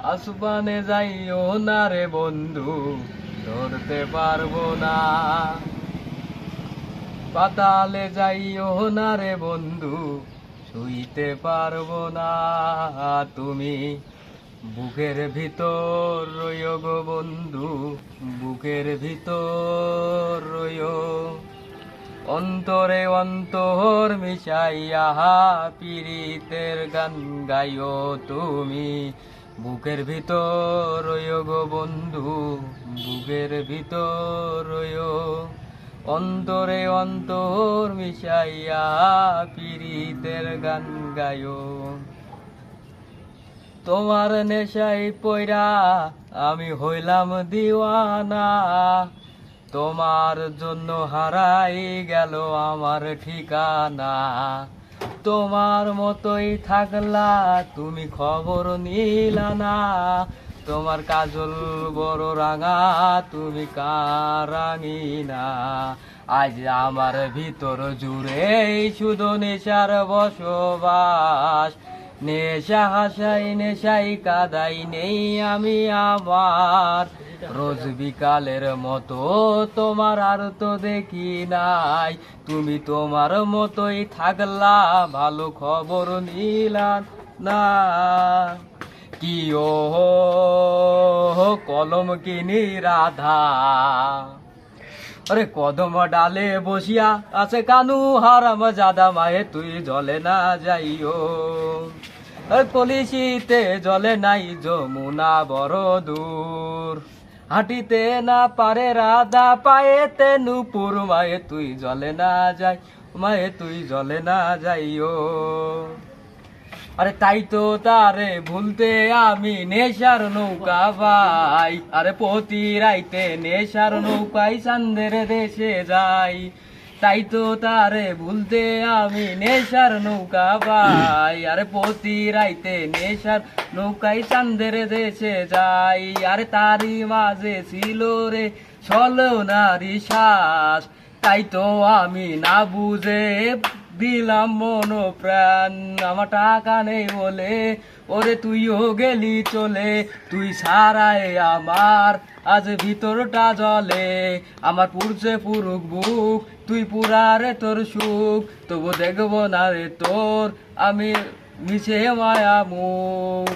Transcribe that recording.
আসমানে যাইও না রে বন্ধু, ধরতে পারবো না। পাতালে যাইও না রে বন্ধু, ছুঁইতে পারবো না। তুমি বুকের ভিতর রইও গো বন্ধু, বুকের ভিতর রইও। অন্তরে অন্তর মিশাইয়া পীড়িতের গান গাইও তুমি। বুকের ভিতর রইও গো বন্ধু, বুকের ভিতর রইও। অন্তরে অন্তর মিশাইয়া পীড়িতের গান গাইও। তোমার নেশাই পয়রা আমি হইলাম দিওয়ানা। তোমার জন্য হারাই গেল আমার ঠিকানা। তোমার মতোই থাকলা তুমি খবর নিলা না। তোমার কাজল বড় রাঙা তুমি কারাঙিনা। আজ আমার ভিতর জুড়ে শুধু নেশার বসবাস। নেশা হাসাই নেশাই কাদাই নেই আমি আমার। রোজ বিকালের মতো তোমার আর তো দেখি নাই। তুমি তোমার মতোই থাকলা ভালো খবর নিলা না। কি ও কলম কিনি রাধা, আরে কদম ডালে বসিয়া আছে কানু হারাম জাদা। মায়ে তুই জলে না যাইও, কলিশিতে জলে নাই যমুনা বড় দূর। হাঁটিতে না পারে রাধা পায়েতে নুপুর। মায়ে তুই জলে না যাই, মায়ে তুই জলে না যাইও। আরে তাই তো তারে ভুলতে আমি নেশার নৌকা ভাই। আরে প্রতি রাইতে নেশার নৌকায় চান্দের দেশে যাই। তাই তো তারে ভুলতে আমি নেশার নৌকা ভাই। আরে প্রতি রাইতে নেশার নৌকায় চান্দের দেশে যাই। আরে তারি মাঝে ছিল রে ছলনারি শ্বাস। তাই তো আমি না বুঝে দিলাম মন প্রাণ। আমার টাকা নেই বলে ওরে তুইও গেলি চলে। তুই ছাড়াই আমার আজ ভিতরটা জলে। আমার পুরছে পুরুক বুক, তুই পুরারে তোর সুখ। তবু দেখবো না রে তোর আমি মিছে মায়া মুখ।